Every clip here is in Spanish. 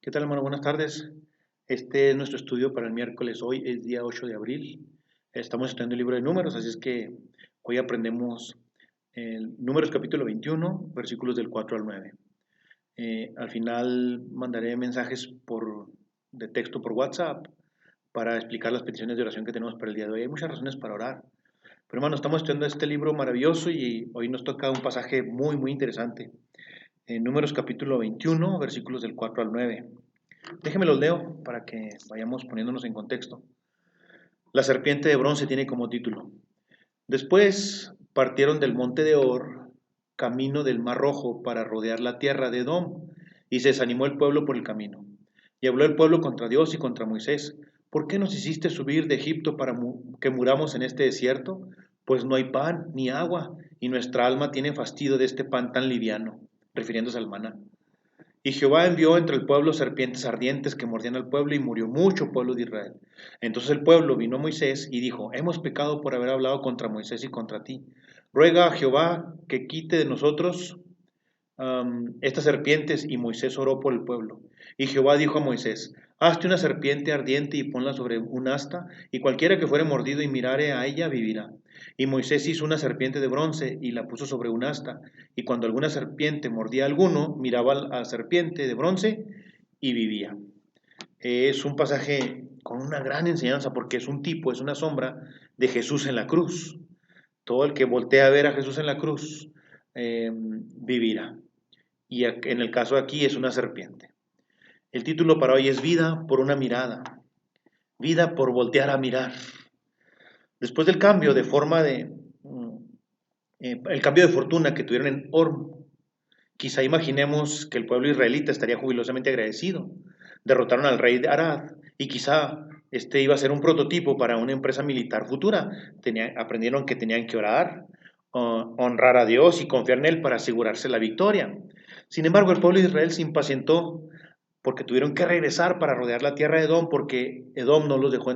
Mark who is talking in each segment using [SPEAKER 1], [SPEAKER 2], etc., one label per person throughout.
[SPEAKER 1] ¿Qué tal, hermano? Buenas tardes. Este es nuestro estudio para el miércoles. Hoy es día 8 de abril. Estamos estudiando el libro de Números, así es que hoy aprendemos el Números capítulo 21, versículos del 4 al 9. Al final mandaré mensajes de texto por WhatsApp para explicar las peticiones de oración que tenemos para el día de hoy. Hay muchas razones para orar. Pero hermano, estamos estudiando este libro maravilloso y hoy nos toca un pasaje muy interesante. En Números capítulo 21, versículos del 4 al 9. Déjenme los leo para que vayamos poniéndonos en contexto. La serpiente de bronce tiene como título: Después partieron del monte de Or, camino del Mar Rojo, para rodear la tierra de Edom, y se desanimó el pueblo por el camino. Y habló el pueblo contra Dios y contra Moisés: ¿Por qué nos hiciste subir de Egipto para que muramos en este desierto? Pues no hay pan ni agua, y nuestra alma tiene fastidio de este pan tan liviano, refiriéndose al maná. Y Jehová envió entre el pueblo serpientes ardientes que mordían al pueblo, y murió mucho pueblo de Israel. Entonces el pueblo vino a Moisés y dijo: Hemos pecado por haber hablado contra Moisés y contra ti. Ruega a Jehová que quite de nosotros estas serpientes. Y Moisés oró por el pueblo. Y Jehová dijo a Moisés: Hazte una serpiente ardiente y ponla sobre un asta, y cualquiera que fuere mordido y mirare a ella vivirá. Y Moisés hizo una serpiente de bronce y la puso sobre un asta, y cuando alguna serpiente mordía a alguno, miraba a la serpiente de bronce y vivía. Es un pasaje con una gran enseñanza, porque es un tipo, es una sombra de Jesús en la cruz. Todo el que voltea a ver a Jesús en la cruz vivirá. Y en el caso de aquí es una serpiente. El título para hoy es Vida por una mirada, vida por voltear a mirar. Después del cambio de forma el cambio de fortuna que tuvieron en Orm, quizá imaginemos que el pueblo israelita estaría jubilosamente agradecido. Derrotaron al rey de Arad y quizá este iba a ser un prototipo para una empresa militar futura. Aprendieron que tenían que orar, honrar a Dios y confiar en Él para asegurarse la victoria. Sin embargo, el pueblo de Israel se impacientó porque tuvieron que regresar para rodear la tierra de Edom, porque Edom no los dejó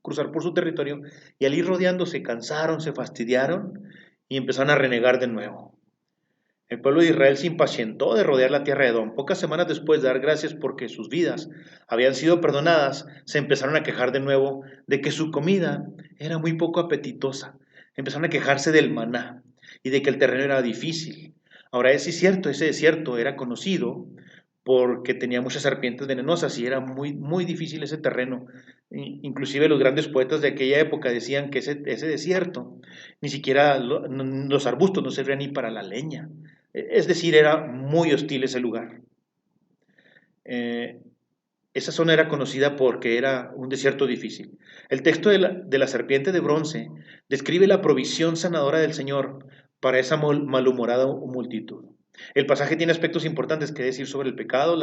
[SPEAKER 1] cruzar por su territorio, y al ir rodeando se cansaron, se fastidiaron y empezaron a renegar de nuevo. El pueblo de Israel se impacientó de rodear la tierra de Edom. Pocas semanas después de dar gracias porque sus vidas habían sido perdonadas, se empezaron a quejar de nuevo de que su comida era muy poco apetitosa. Empezaron a quejarse del maná y de que el terreno era difícil. Ahora, es cierto, ese desierto era conocido porque tenía muchas serpientes venenosas y era muy difícil ese terreno. Inclusive los grandes poetas de aquella época decían que ese desierto, ni siquiera los arbustos no servían ni para la leña. Es decir, era muy hostil ese lugar. Esa zona era conocida porque era un desierto difícil. El texto de la serpiente de bronce describe la provisión sanadora del Señor para esa malhumorada multitud. El pasaje tiene aspectos importantes que decir sobre el pecado,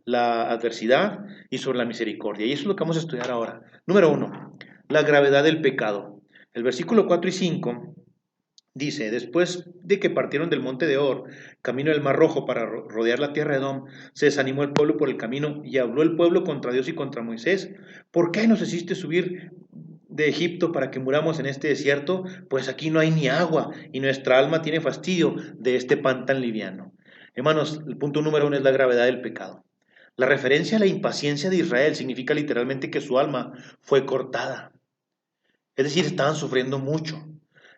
[SPEAKER 1] la adversidad y sobre la misericordia. Y eso es lo que vamos a estudiar ahora. Número 1, la gravedad del pecado. El versículo 4 y 5 dice: Después de que partieron del monte de Or, camino del Mar Rojo para rodear la tierra de Edom, se desanimó el pueblo por el camino, y habló el pueblo contra Dios y contra Moisés: ¿Por qué nos hiciste subir de Egipto para que muramos en este desierto? Pues aquí no hay ni agua, y nuestra alma tiene fastidio de este pan tan liviano. Hermanos, el punto número 1 es la gravedad del pecado. La referencia a la impaciencia de Israel significa literalmente que su alma fue cortada. Es decir, estaban sufriendo mucho.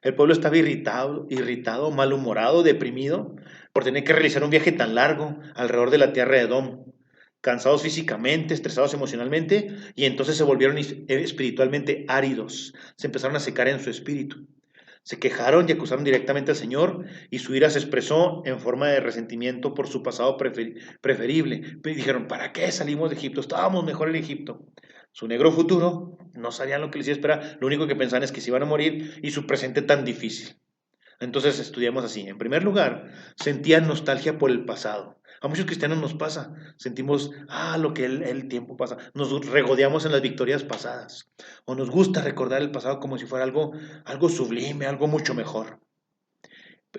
[SPEAKER 1] El pueblo estaba irritado, malhumorado, deprimido por tener que realizar un viaje tan largo alrededor de la tierra de Edom, cansados físicamente, estresados emocionalmente, y entonces se volvieron espiritualmente áridos, se empezaron a secar en su espíritu. Se quejaron y acusaron directamente al Señor, y su ira se expresó en forma de resentimiento por su pasado preferible. Y dijeron: ¿para qué salimos de Egipto? Estábamos mejor en Egipto. Su negro futuro, no sabían lo que les iba a esperar, lo único que pensaban es que se iban a morir, y su presente tan difícil. Entonces estudiamos así. En primer lugar, sentían nostalgia por el pasado. A muchos cristianos nos pasa, sentimos, lo que el tiempo pasa, nos regodeamos en las victorias pasadas, o nos gusta recordar el pasado como si fuera algo sublime, algo mucho mejor.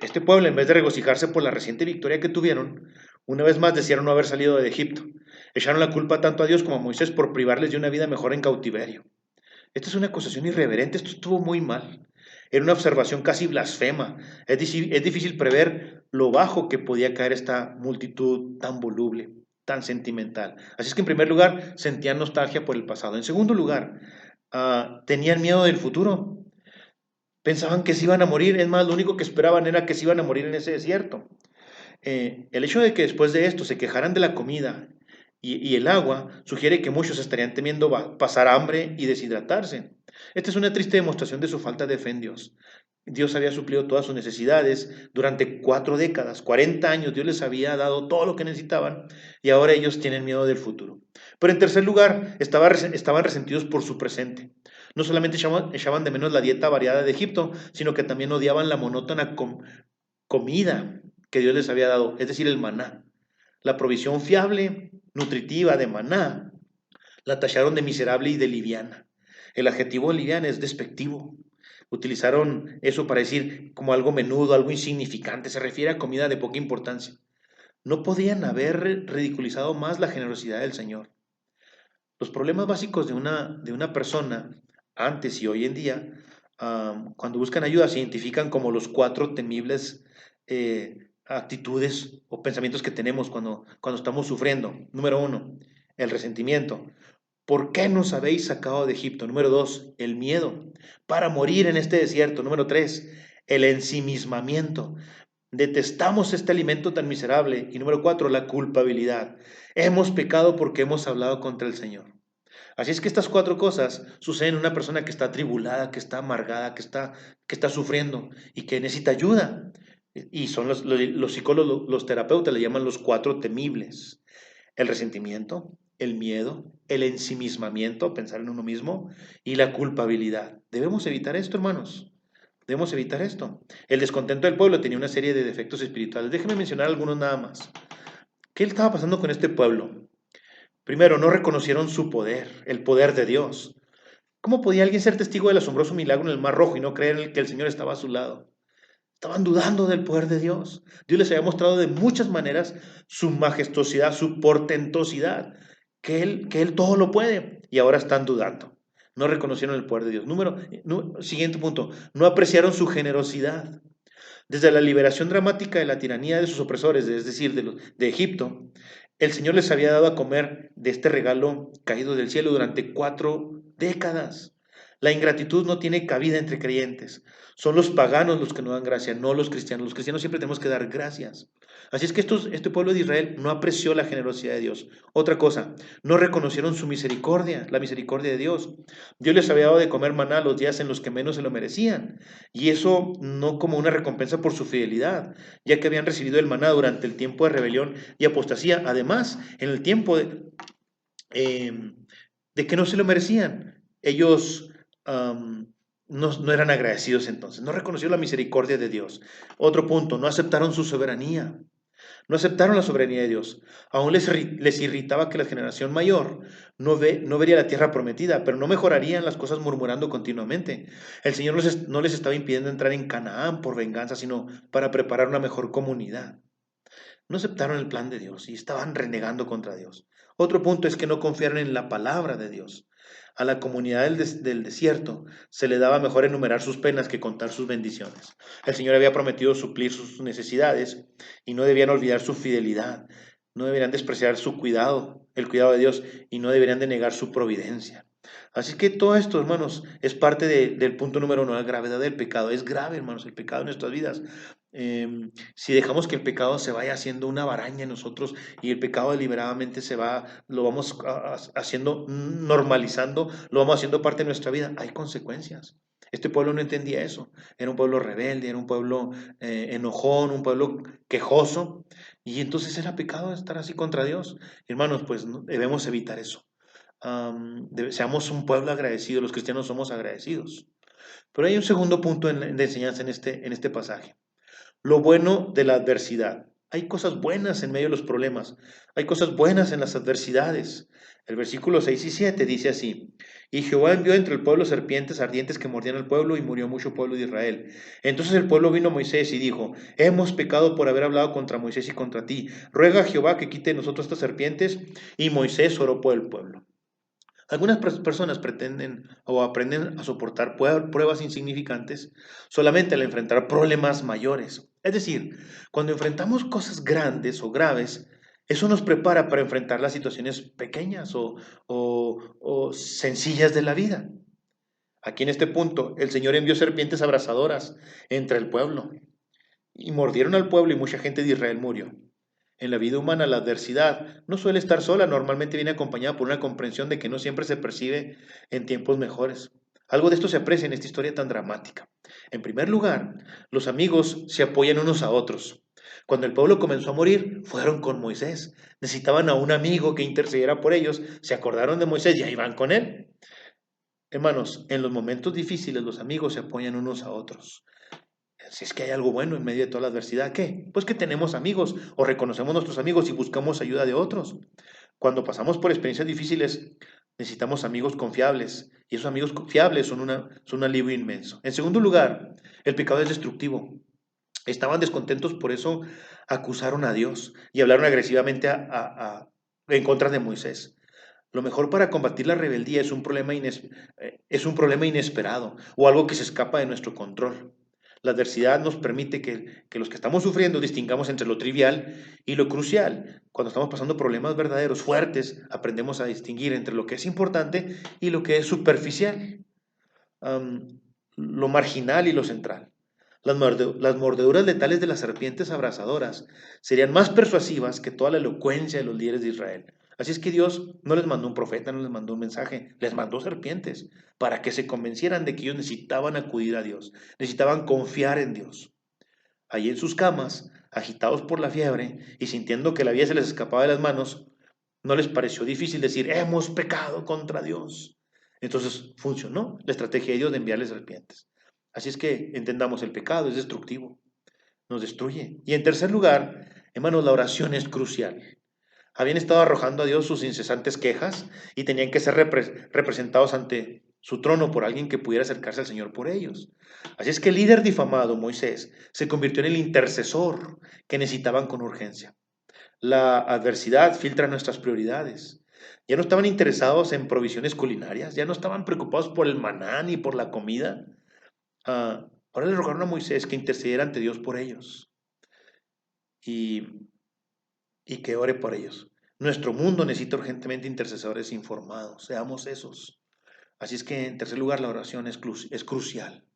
[SPEAKER 1] Este pueblo, en vez de regocijarse por la reciente victoria que tuvieron, una vez más desearon no haber salido de Egipto. Echaron la culpa tanto a Dios como a Moisés por privarles de una vida mejor en cautiverio. Esta es una acusación irreverente, esto estuvo muy mal. Era una observación casi blasfema. Es difícil prever lo bajo que podía caer esta multitud tan voluble. tan sentimental. Así es que en primer lugar, sentían nostalgia por el pasado. En segundo lugar, tenían miedo del futuro. Pensaban que se iban a morir, es más, lo único que esperaban era que se iban a morir en ese desierto. El hecho de que después de esto se quejaran de la comida y el agua sugiere que muchos estarían temiendo pasar hambre y deshidratarse. Esta es una triste demostración de su falta de fe en Dios. Dios había suplido todas sus necesidades durante 4 décadas, 40 años. Dios les había dado todo lo que necesitaban y ahora ellos tienen miedo del futuro. Pero en tercer lugar, estaban resentidos por su presente. No solamente echaban de menos la dieta variada de Egipto, sino que también odiaban la monótona comida que Dios les había dado, es decir, el maná. La provisión fiable, nutritiva de maná, la tacharon de miserable y de liviana. El adjetivo liviana es despectivo. Utilizaron eso para decir como algo menudo, algo insignificante. Se refiere a comida de poca importancia. No podían haber ridiculizado más la generosidad del Señor. Los problemas básicos de una persona, antes y hoy en día, cuando buscan ayuda, se identifican como los 4 temibles actitudes o pensamientos que tenemos cuando estamos sufriendo. Número 1, el resentimiento. ¿Por qué nos habéis sacado de Egipto? Número 2, el miedo para morir en este desierto. Número 3, el ensimismamiento. Detestamos este alimento tan miserable. Y número 4, la culpabilidad. Hemos pecado porque hemos hablado contra el Señor. Así es que estas 4 cosas suceden en una persona que está atribulada, que está amargada, que está sufriendo y que necesita ayuda. Y son los psicólogos, los terapeutas le llaman los 4 temibles. El resentimiento, el miedo, el ensimismamiento, pensar en uno mismo, y la culpabilidad. Debemos evitar esto, hermanos. Debemos evitar esto. El descontento del pueblo tenía una serie de defectos espirituales. Déjenme mencionar algunos nada más. ¿Qué estaba pasando con este pueblo? Primero, no reconocieron su poder, el poder de Dios. ¿Cómo podía alguien ser testigo del asombroso milagro en el Mar Rojo y no creer en que el Señor estaba a su lado? Estaban dudando del poder de Dios. Dios les había mostrado de muchas maneras su majestuosidad, su portentosidad, que él todo lo puede, y ahora están dudando. No reconocieron el poder de Dios. Siguiente punto, no apreciaron su generosidad. Desde la liberación dramática de la tiranía de sus opresores, es decir, de Egipto, el Señor les había dado a comer de este regalo caído del cielo durante 4 décadas. La ingratitud no tiene cabida entre creyentes. Son los paganos los que no dan gracia, no los cristianos. Los cristianos siempre tenemos que dar gracias. Así es que este pueblo de Israel no apreció la generosidad de Dios. Otra cosa, no reconocieron su misericordia, la misericordia de Dios. Dios les había dado de comer maná los días en los que menos se lo merecían. Y eso no como una recompensa por su fidelidad, ya que habían recibido el maná durante el tiempo de rebelión y apostasía. Además, en el tiempo de que no se lo merecían. Ellos no eran agradecidos entonces, no reconocieron la misericordia de Dios. Otro punto, no aceptaron su soberanía. No aceptaron la soberanía de Dios. Aún les irritaba que la generación mayor no vería la tierra prometida, pero no mejorarían las cosas murmurando continuamente. El Señor no les estaba impidiendo entrar en Canaán por venganza, sino para preparar una mejor comunidad. No aceptaron el plan de Dios y estaban renegando contra Dios. Otro punto es que no confiaron en la palabra de Dios. A la comunidad del desierto se le daba mejor enumerar sus penas que contar sus bendiciones. El Señor había prometido suplir sus necesidades y no debían olvidar su fidelidad. No deberían despreciar su cuidado, el cuidado de Dios, y no deberían de negar su providencia. Así que todo esto, hermanos, es parte del punto número 1, la gravedad del pecado. Es grave, hermanos, el pecado en nuestras vidas. Si dejamos que el pecado se vaya haciendo una varaña en nosotros y el pecado deliberadamente lo vamos haciendo, normalizando, lo vamos haciendo parte de nuestra vida, hay consecuencias. Este pueblo no entendía eso. Era un pueblo rebelde, era un pueblo enojón, un pueblo quejoso. Y entonces era pecado estar así contra Dios. Hermanos, pues debemos evitar eso. Seamos un pueblo agradecido, los cristianos somos agradecidos. Pero hay un segundo punto de enseñanza en este pasaje. Lo bueno de la adversidad. Hay cosas buenas en medio de los problemas. Hay cosas buenas en las adversidades. El versículo 6 y 7 dice así: Y Jehová envió entre el pueblo serpientes ardientes que mordían al pueblo, y murió mucho pueblo de Israel. Entonces el pueblo vino a Moisés y dijo: Hemos pecado por haber hablado contra Moisés y contra ti. Ruega a Jehová que quite de nosotros estas serpientes. Y Moisés oró por el pueblo. Algunas personas pretenden o aprenden a soportar pruebas insignificantes solamente al enfrentar problemas mayores. Es decir, cuando enfrentamos cosas grandes o graves, Eso nos prepara para enfrentar las situaciones pequeñas o sencillas de la vida. Aquí en este punto, el Señor envió serpientes abrasadoras entre el pueblo y mordieron al pueblo y mucha gente de Israel murió. En la vida humana, la adversidad no suele estar sola, normalmente viene acompañada por una comprensión de que no siempre se percibe en tiempos mejores. Algo de esto se aprecia en esta historia tan dramática. En primer lugar, los amigos se apoyan unos a otros. Cuando el pueblo comenzó a morir, fueron con Moisés. Necesitaban a un amigo que intercediera por ellos, se acordaron de Moisés y ahí van con él. Hermanos, en los momentos difíciles los amigos se apoyan unos a otros. Si es que hay algo bueno en medio de toda la adversidad, ¿qué? Pues que tenemos amigos o reconocemos nuestros amigos y buscamos ayuda de otros. Cuando pasamos por experiencias difíciles, necesitamos amigos confiables y esos amigos confiables son un alivio inmenso. En segundo lugar, el pecado es destructivo. Estaban descontentos, por eso acusaron a Dios y hablaron agresivamente en contra de Moisés. Lo mejor para combatir la rebeldía es un problema inesperado o algo que se escapa de nuestro control. La adversidad nos permite que los que estamos sufriendo distingamos entre lo trivial y lo crucial. Cuando estamos pasando problemas verdaderos, fuertes, aprendemos a distinguir entre lo que es importante y lo que es superficial, lo marginal y lo central. Las mordeduras letales de las serpientes abrasadoras serían más persuasivas que toda la elocuencia de los líderes de Israel. Así es que Dios no les mandó un profeta, no les mandó un mensaje, les mandó serpientes para que se convencieran de que ellos necesitaban acudir a Dios, necesitaban confiar en Dios. Allí en sus camas, agitados por la fiebre y sintiendo que la vida se les escapaba de las manos, no les pareció difícil decir, hemos pecado contra Dios. Entonces funcionó la estrategia de Dios de enviarles serpientes. Así es que entendamos, el pecado es destructivo, nos destruye. Y en tercer lugar, hermanos, la oración es crucial. Habían estado arrojando a Dios sus incesantes quejas y tenían que ser representados ante su trono por alguien que pudiera acercarse al Señor por ellos. Así es que el líder difamado, Moisés, se convirtió en el intercesor que necesitaban con urgencia. La adversidad filtra nuestras prioridades. Ya no estaban interesados en provisiones culinarias, ya no estaban preocupados por el maná ni por la comida. Ahora le rogaron a Moisés que intercediera ante Dios por ellos y, y que ore por ellos. Nuestro mundo necesita urgentemente intercesores informados, seamos esos. Así es que, en tercer lugar, la oración es crucial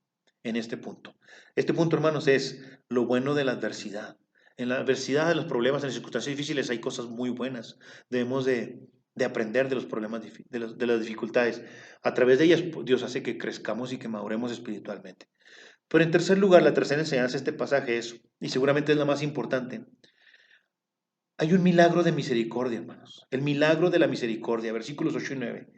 [SPEAKER 1] en este punto. Este punto, hermanos, es lo bueno de la adversidad. En la adversidad, de los problemas, en las circunstancias difíciles, hay cosas muy buenas. Debemos de aprender de los problemas, de las dificultades. A través de ellas, Dios hace que crezcamos y que maduremos espiritualmente. Pero en tercer lugar, la tercera enseñanza de este pasaje es, y seguramente es la más importante, hay un milagro de misericordia, hermanos. El milagro de la misericordia, versículos 8 y 9.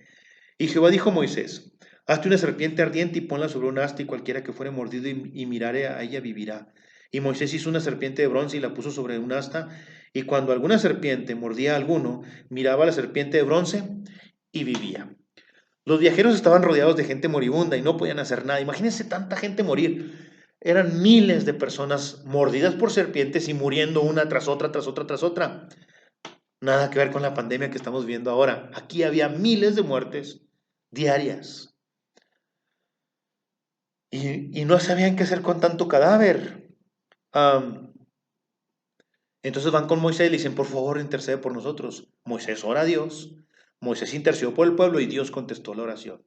[SPEAKER 1] Y Jehová dijo a Moisés, hazte una serpiente ardiente y ponla sobre un asta y cualquiera que fuere mordido y mirare a ella vivirá. Y Moisés hizo una serpiente de bronce y la puso sobre un asta, y cuando alguna serpiente mordía a alguno, miraba a la serpiente de bronce y vivía. Los viajeros estaban rodeados de gente moribunda y no podían hacer nada. Imagínense tanta gente morir. Eran miles de personas mordidas por serpientes y muriendo una tras otra, tras otra, tras otra. Nada que ver con la pandemia que estamos viendo ahora. Aquí había miles de muertes diarias. Y no sabían qué hacer con tanto cadáver. Am, entonces van con Moisés y le dicen, por favor, intercede por nosotros. Moisés ora a Dios. Moisés intercedió por el pueblo y Dios contestó la oración.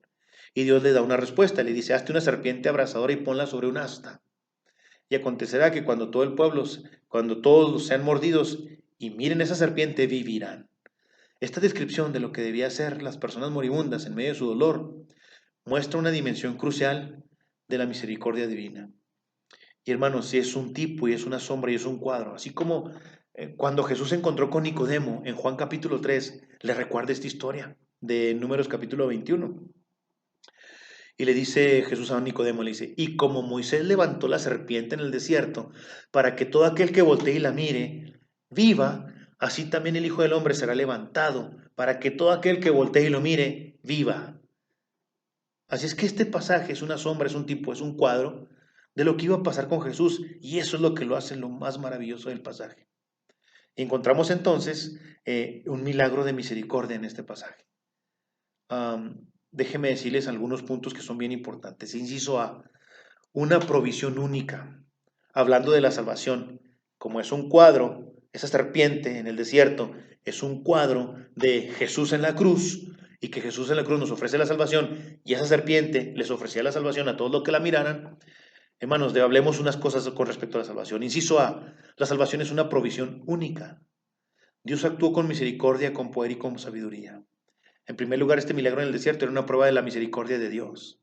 [SPEAKER 1] Y Dios le da una respuesta. Le dice, hazte una serpiente abrasadora y ponla sobre un asta. Y acontecerá que cuando todos sean mordidos y miren esa serpiente, vivirán. Esta descripción de lo que debía ser las personas moribundas en medio de su dolor muestra una dimensión crucial de la misericordia divina. Y hermanos, si es un tipo y es una sombra y es un cuadro, así como cuando Jesús se encontró con Nicodemo en Juan capítulo 3, le recuerda esta historia de Números capítulo 21. Y le dice Jesús a Nicodemo, le dice, y como Moisés levantó la serpiente en el desierto, para que todo aquel que voltee y la mire viva, así también el Hijo del Hombre será levantado, para que todo aquel que voltee y lo mire viva. Así es que este pasaje es una sombra, es un tipo, es un cuadro de lo que iba a pasar con Jesús, y eso es lo que lo hace lo más maravilloso del pasaje. Y encontramos entonces un milagro de misericordia en este pasaje. Déjenme decirles algunos puntos que son bien importantes. Inciso A, una provisión única. Hablando de la salvación, como es un cuadro, Esa serpiente en el desierto es un cuadro de Jesús en la cruz, y que Jesús en la cruz nos ofrece la salvación, y esa serpiente les ofrecía la salvación a todos los que la miraran. Hermanos, hablemos unas cosas con respecto a la salvación. Inciso A, la salvación es una provisión única. Dios actuó con misericordia, con poder y con sabiduría. En primer lugar, este milagro en el desierto era una prueba de la misericordia de Dios.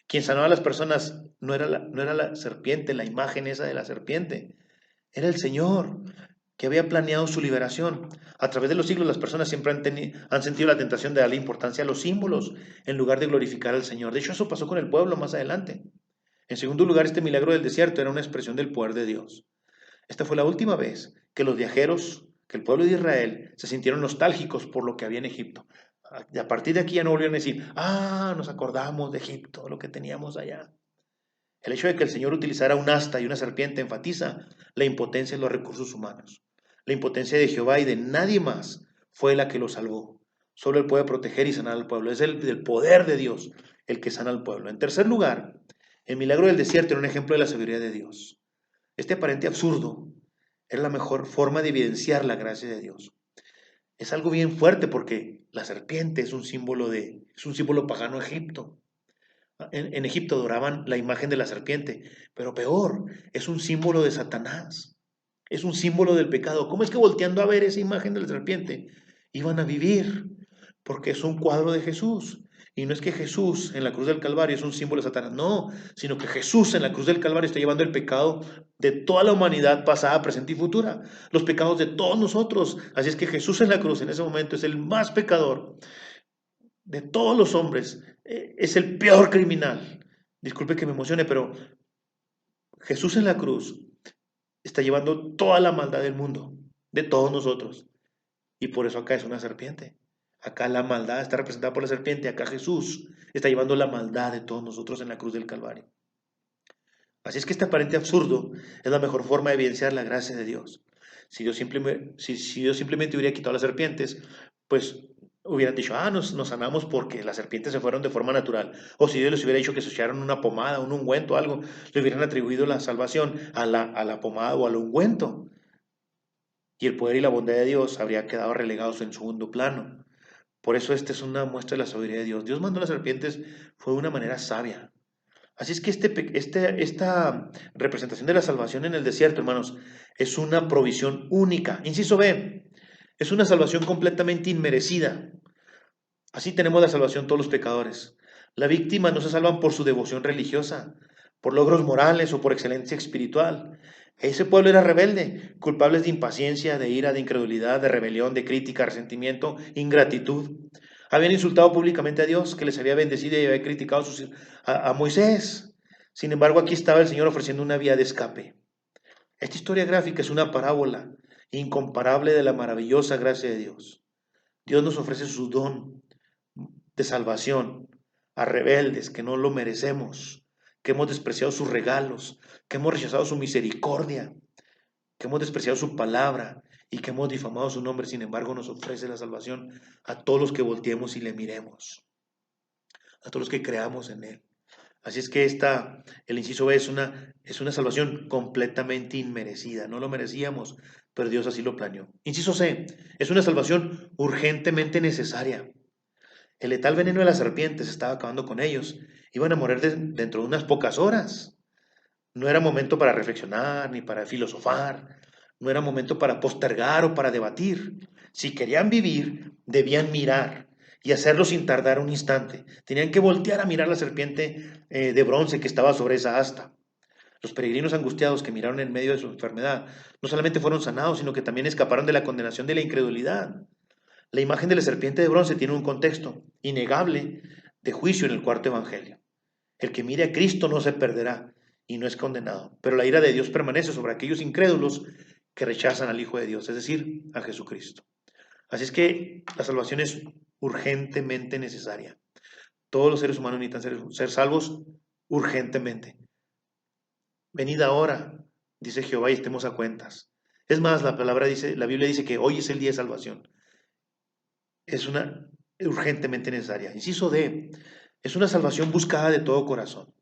[SPEAKER 1] Quien sanaba a las personas no era la serpiente, la imagen esa de la serpiente, era el Señor, que había planeado su liberación. A través de los siglos las personas siempre han sentido la tentación de darle importancia a los símbolos en lugar de glorificar al Señor. De hecho, eso pasó con el pueblo más adelante. En segundo lugar, este milagro del desierto era una expresión del poder de Dios. Esta fue la última vez que los viajeros, que el pueblo de Israel, se sintieron nostálgicos por lo que había en Egipto. A partir de aquí ya no volvieron a decir, nos acordamos de Egipto, lo que teníamos allá. El hecho de que el Señor utilizara un asta y una serpiente enfatiza la impotencia de los recursos humanos. La impotencia de Jehová y de nadie más fue la que lo salvó. Solo Él puede proteger y sanar al pueblo. Es el poder de Dios el que sana al pueblo. En tercer lugar, el milagro del desierto era un ejemplo de la sabiduría de Dios. Este aparente absurdo era la mejor forma de evidenciar la gracia de Dios. Es algo bien fuerte porque la serpiente es un símbolo pagano a Egipto. En Egipto adoraban la imagen de la serpiente, pero peor, es un símbolo de Satanás, es un símbolo del pecado. ¿Cómo es que volteando a ver esa imagen de la serpiente iban a vivir? Porque es un cuadro de Jesús. Y no es que Jesús en la cruz del Calvario es un símbolo de Satanás, no, sino que Jesús en la cruz del Calvario está llevando el pecado de toda la humanidad pasada, presente y futura, los pecados de todos nosotros. Así es que Jesús en la cruz en ese momento es el más pecador de todos los hombres, es el peor criminal. Disculpe que me emocione, pero Jesús en la cruz está llevando toda la maldad del mundo, de todos nosotros. Y por eso acá es una serpiente. Acá la maldad está representada por la serpiente. Acá Jesús está llevando la maldad de todos nosotros en la cruz del Calvario. Así es que este aparente absurdo es la mejor forma de evidenciar la gracia de Dios. Si Dios simplemente hubiera quitado las serpientes, pues hubieran dicho, nos sanamos porque las serpientes se fueron de forma natural. O si Dios les hubiera dicho que se echaron una pomada, un ungüento, algo, le hubieran atribuido la salvación a la pomada o al ungüento. Y el poder y la bondad de Dios habría quedado relegados en segundo plano. Por eso esta es una muestra de la sabiduría de Dios. Dios mandó a las serpientes fue de una manera sabia. Así es que esta representación de la salvación en el desierto, hermanos, es una provisión única. Inciso B, es una salvación completamente inmerecida. Así tenemos la salvación todos los pecadores. La víctima no se salvan por su devoción religiosa, por logros morales o por excelencia espiritual. Ese pueblo era rebelde, culpables de impaciencia, de ira, de incredulidad, de rebelión, de crítica, resentimiento, ingratitud. Habían insultado públicamente a Dios, que les había bendecido y había criticado a Moisés. Sin embargo, aquí estaba el Señor ofreciendo una vía de escape. Esta historia gráfica es una parábola incomparable de la maravillosa gracia de Dios. Dios nos ofrece su don de salvación a rebeldes que no lo merecemos, que hemos despreciado sus regalos, que hemos rechazado su misericordia, que hemos despreciado su palabra y que hemos difamado su nombre. Sin embargo, nos ofrece la salvación a todos los que volteemos y le miremos, a todos los que creamos en Él. Así es que el inciso B es una salvación completamente inmerecida. No lo merecíamos, pero Dios así lo planeó. Inciso C, es una salvación urgentemente necesaria. El letal veneno de las serpientes estaba acabando con ellos. Iban a morir dentro de unas pocas horas. No era momento para reflexionar ni para filosofar. No era momento para postergar o para debatir. Si querían vivir, debían mirar y hacerlo sin tardar un instante. Tenían que voltear a mirar la serpiente de bronce que estaba sobre esa asta. Los peregrinos angustiados que miraron en medio de su enfermedad no solamente fueron sanados, sino que también escaparon de la condenación de la incredulidad. La imagen de la serpiente de bronce tiene un contexto innegable de juicio en el cuarto evangelio. El que mire a Cristo no se perderá y no es condenado, pero la ira de Dios permanece sobre aquellos incrédulos que rechazan al Hijo de Dios, es decir, a Jesucristo. Así es que la salvación es urgentemente necesaria. Todos los seres humanos necesitan ser salvos urgentemente. Venid ahora, dice Jehová, y estemos a cuentas. Es más, la Biblia dice que hoy es el día de salvación. Es una urgentemente necesaria. Inciso D, es una salvación buscada de todo corazón.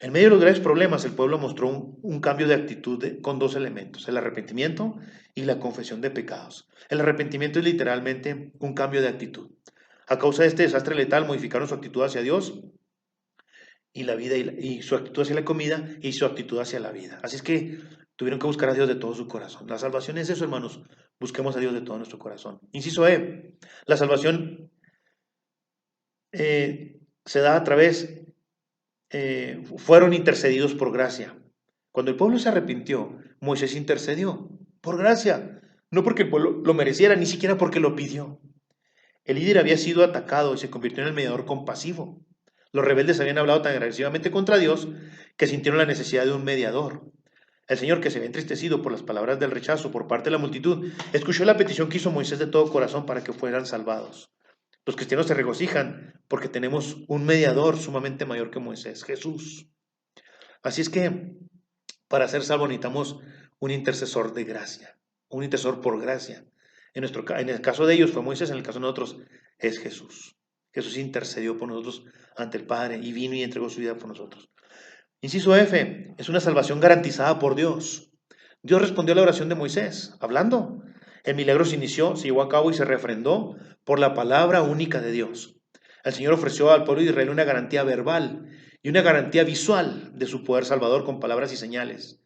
[SPEAKER 1] En medio de los graves problemas, el pueblo mostró un cambio de actitud con dos elementos, el arrepentimiento y la confesión de pecados. El arrepentimiento es literalmente un cambio de actitud. A causa de este desastre letal, modificaron su actitud hacia Dios y la vida y su actitud hacia la comida y su actitud hacia la vida. Así es que tuvieron que buscar a Dios de todo su corazón. La salvación es eso, hermanos. Busquemos a Dios de todo nuestro corazón. Inciso E. La salvación se da a través, fueron intercedidos por gracia. Cuando el pueblo se arrepintió, Moisés intercedió por gracia, no porque el pueblo lo mereciera, ni siquiera porque lo pidió. El líder había sido atacado y se convirtió en el mediador compasivo. Los rebeldes habían hablado tan agresivamente contra Dios que sintieron la necesidad de un mediador. El Señor, que se había entristecido por las palabras del rechazo por parte de la multitud, escuchó la petición que hizo Moisés de todo corazón para que fueran salvados. Los cristianos se regocijan porque tenemos un mediador sumamente mayor que Moisés, Jesús. Así es que para ser salvos necesitamos un intercesor de gracia, un intercesor por gracia. En el caso de ellos fue Moisés, en el caso de nosotros es Jesús. Jesús intercedió por nosotros ante el Padre y vino y entregó su vida por nosotros. Inciso F, es una salvación garantizada por Dios. Dios respondió a la oración de Moisés, hablando. El milagro se inició, se llevó a cabo y se refrendó por la palabra única de Dios. El Señor ofreció al pueblo de Israel una garantía verbal y una garantía visual de su poder salvador con palabras y señales.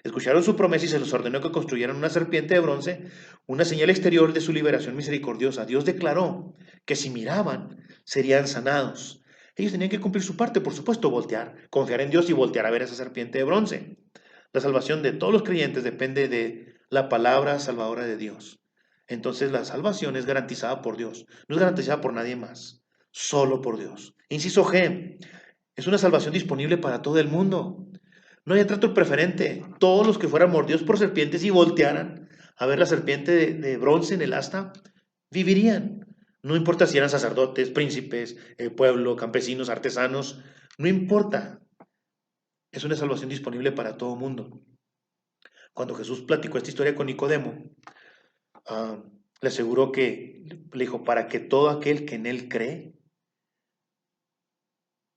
[SPEAKER 1] Escucharon su promesa y se les ordenó que construyeran una serpiente de bronce, una señal exterior de su liberación misericordiosa. Dios declaró que si miraban, serían sanados. Ellos tenían que cumplir su parte, por supuesto, voltear, confiar en Dios y voltear a ver esa serpiente de bronce. La salvación de todos los creyentes depende de la palabra salvadora de Dios. Entonces la salvación es garantizada por Dios, no es garantizada por nadie más, solo por Dios. Inciso G, es una salvación disponible para todo el mundo. No hay trato preferente. Todos los que fueran mordidos por serpientes y voltearan a ver la serpiente de bronce en el asta, vivirían. No importa si eran sacerdotes, príncipes, pueblo, campesinos, artesanos, no importa. Es una salvación disponible para todo el mundo. Cuando Jesús platicó esta historia con Nicodemo, le aseguró que, le dijo, para que todo aquel que en él cree,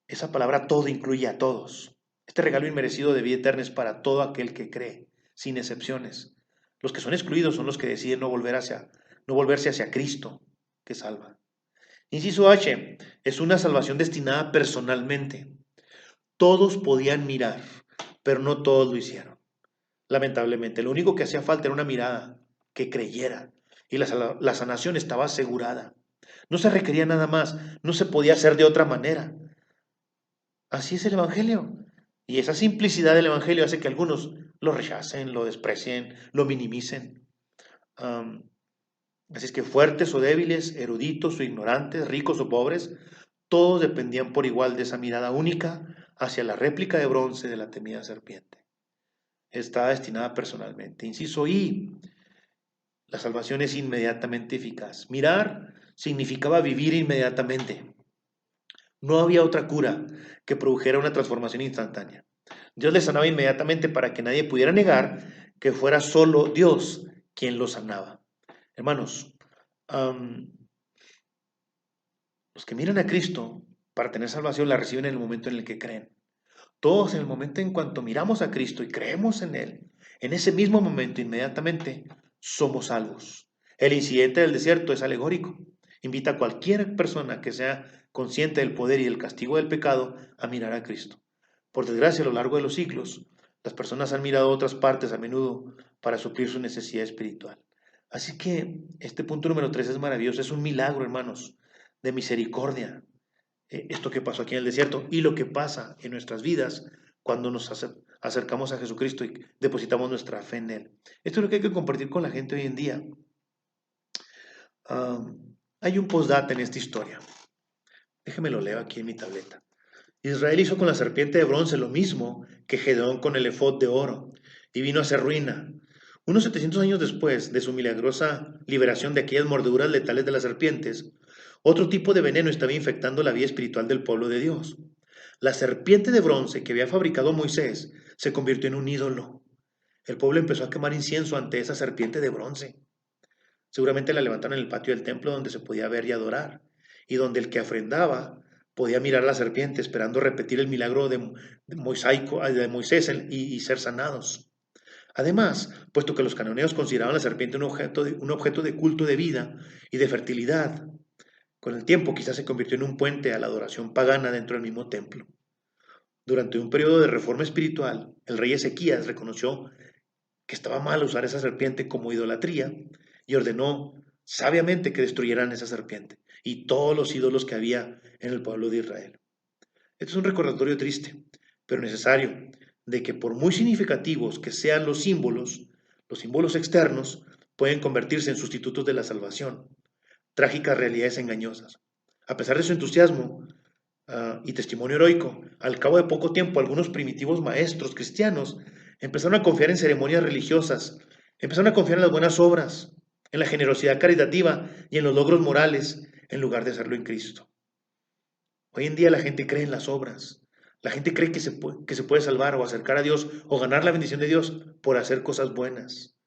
[SPEAKER 1] esa palabra todo incluye a todos. Este regalo inmerecido de vida eterna es para todo aquel que cree, sin excepciones. Los que son excluidos son los que deciden no volverse hacia Cristo, que salva. Inciso H, es una salvación destinada personalmente. Todos podían mirar, pero no todos lo hicieron. Lamentablemente, lo único que hacía falta era una mirada que creyera y la sanación estaba asegurada. No se requería nada más, no se podía hacer de otra manera. Así es el Evangelio. Y esa simplicidad del Evangelio hace que algunos lo rechacen, lo desprecien, lo minimicen. Así es que fuertes o débiles, eruditos o ignorantes, ricos o pobres, todos dependían por igual de esa mirada única hacia la réplica de bronce de la temida serpiente. Está destinada personalmente. Inciso I, la salvación es inmediatamente eficaz. Mirar significaba vivir inmediatamente. No había otra cura que produjera una transformación instantánea. Dios le sanaba inmediatamente para que nadie pudiera negar que fuera solo Dios quien lo sanaba. Hermanos, los que miran a Cristo para tener salvación la reciben en el momento en el que creen. Todos en el momento en cuanto miramos a Cristo y creemos en Él, en ese mismo momento inmediatamente somos salvos. El incidente del desierto es alegórico. Invita a cualquier persona que sea consciente del poder y del castigo del pecado a mirar a Cristo. Por desgracia, a lo largo de los siglos, las personas han mirado a otras partes a menudo para suplir su necesidad espiritual. Así que este punto número 3 es maravilloso, es un milagro, hermanos, de misericordia. Esto que pasó aquí en el desierto y lo que pasa en nuestras vidas cuando nos acercamos a Jesucristo y depositamos nuestra fe en Él. Esto es lo que hay que compartir con la gente hoy en día. Hay un postdata en esta historia. Déjeme lo leo aquí en mi tableta. Israel hizo con la serpiente de bronce lo mismo que Gedeón con el efod de oro y vino a ser ruina. Unos 700 años después de su milagrosa liberación de aquellas mordeduras letales de las serpientes, otro tipo de veneno estaba infectando la vida espiritual del pueblo de Dios. La serpiente de bronce que había fabricado Moisés se convirtió en un ídolo. El pueblo empezó a quemar incienso ante esa serpiente de bronce. Seguramente la levantaron en el patio del templo donde se podía ver y adorar, y donde el que ofrendaba podía mirar a la serpiente esperando repetir el milagro de Moisés y ser sanados. Además, puesto que los cananeos consideraban la serpiente un objeto de culto de vida y de fertilidad, con el tiempo quizás se convirtió en un puente a la adoración pagana dentro del mismo templo. Durante un periodo de reforma espiritual, el rey Ezequías reconoció que estaba mal usar esa serpiente como idolatría y ordenó sabiamente que destruyeran esa serpiente y todos los ídolos que había en el pueblo de Israel. Este es un recordatorio triste, pero necesario, de que por muy significativos que sean los símbolos externos pueden convertirse en sustitutos de la salvación, trágicas realidades engañosas. A pesar de su entusiasmo y testimonio heroico, al cabo de poco tiempo algunos primitivos maestros cristianos empezaron a confiar en ceremonias religiosas, empezaron a confiar en las buenas obras, en la generosidad caritativa y en los logros morales, en lugar de hacerlo en Cristo. Hoy en día la gente cree en las obras. La gente cree que se puede salvar o acercar a Dios o ganar la bendición de Dios por hacer cosas buenas.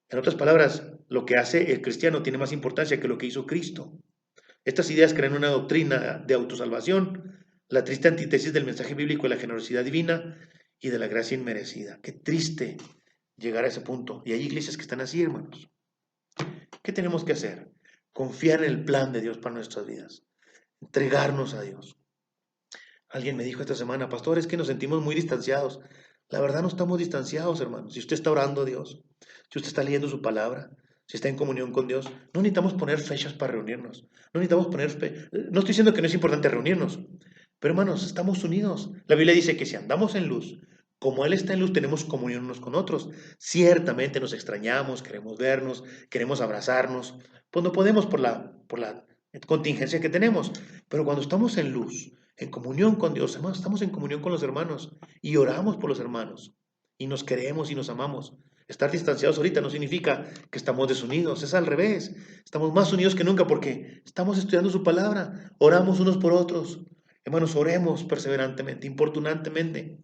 [SPEAKER 1] En otras palabras, lo que hace el cristiano tiene más importancia que lo que hizo Cristo. Estas ideas crean una doctrina de autosalvación, la triste antítesis del mensaje bíblico de la generosidad divina y de la gracia inmerecida. Qué triste llegar a ese punto. Y hay iglesias que están así, hermanos. ¿Qué tenemos que hacer? Confiar en el plan de Dios para nuestras vidas. Entregarnos a Dios. Alguien me dijo esta semana, pastor, es que nos sentimos muy distanciados. La verdad no estamos distanciados, hermanos. Si usted está orando a Dios, si usted está leyendo su palabra, si está en comunión con Dios, no necesitamos poner fechas para reunirnos. No necesitamos no estoy diciendo que no es importante reunirnos, pero hermanos, estamos unidos. La Biblia dice que si andamos en luz, como Él está en luz, tenemos comunión unos con otros. Ciertamente nos extrañamos, queremos vernos, queremos abrazarnos. Pues no podemos por la contingencia que tenemos. Pero cuando estamos en luz, en comunión con Dios, hermanos, estamos en comunión con los hermanos y oramos por los hermanos y nos queremos y nos amamos. Estar distanciados ahorita no significa que estamos desunidos, es al revés. Estamos más unidos que nunca porque estamos estudiando su palabra, oramos unos por otros. Hermanos, oremos perseverantemente, importunantemente.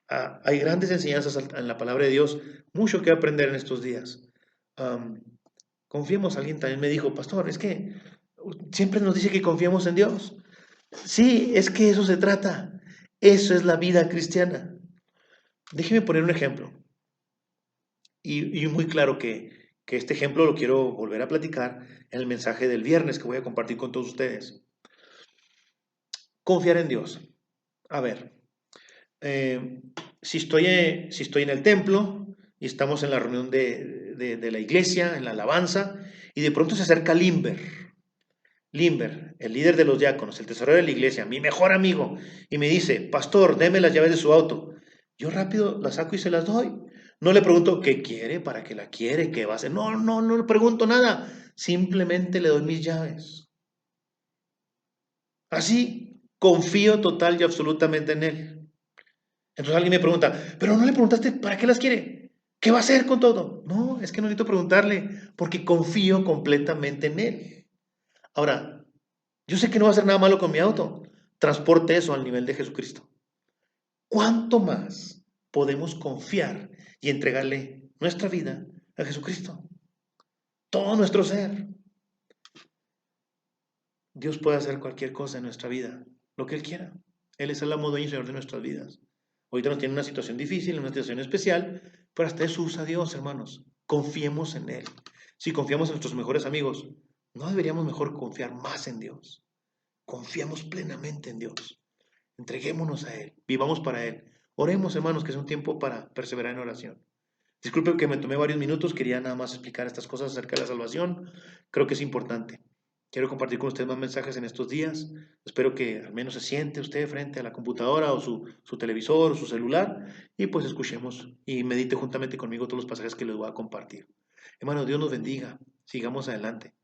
[SPEAKER 1] Hay grandes enseñanzas en la palabra de Dios, mucho que aprender en estos días. Am, Confiemos, alguien también me dijo, pastor, es que siempre nos dice que confiemos en Dios. Sí, es que eso se trata. Eso es la vida cristiana. Déjeme poner un ejemplo. Y muy claro que este ejemplo lo quiero volver a platicar en el mensaje del viernes que voy a compartir con todos ustedes. Confiar en Dios. A ver, eh, si estoy en el templo y estamos en la reunión de la iglesia, en la alabanza, y de pronto se acerca Limber, el líder de los diáconos, el tesorero de la iglesia, mi mejor amigo, y me dice, pastor, deme las llaves de su auto. Yo rápido las saco y se las doy. No le pregunto qué quiere, para qué la quiere, qué va a hacer. No le pregunto nada. Simplemente le doy mis llaves. Así, confío total y absolutamente en él. Entonces alguien me pregunta, pero no le preguntaste para qué las quiere. ¿Qué va a hacer con todo? No, es que no necesito preguntarle, porque confío completamente en él. Ahora, yo sé que no va a hacer nada malo con mi auto. Transporte eso al nivel de Jesucristo. ¿Cuánto más podemos confiar y entregarle nuestra vida a Jesucristo? Todo nuestro ser. Dios puede hacer cualquier cosa en nuestra vida, lo que Él quiera. Él es el amo, dueño y señor de nuestras vidas. Ahorita nos tiene una situación difícil, una situación especial, pero hasta eso usa Dios, hermanos. Confiemos en Él. Si confiamos en nuestros mejores amigos, ¿no deberíamos mejor confiar más en Dios? Confiamos plenamente en Dios. Entreguémonos a Él, vivamos para Él. Oremos, hermanos, que es un tiempo para perseverar en oración. Disculpe que me tomé varios minutos, quería nada más explicar estas cosas acerca de la salvación. Creo que es importante. Quiero compartir con ustedes más mensajes en estos días. Espero que al menos se siente usted frente a la computadora o su televisor o su celular y pues escuchemos y medite juntamente conmigo todos los pasajes que les voy a compartir. Hermano, Dios nos bendiga. Sigamos adelante.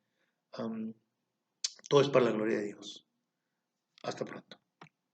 [SPEAKER 1] Todo es para la gloria de Dios. Hasta pronto.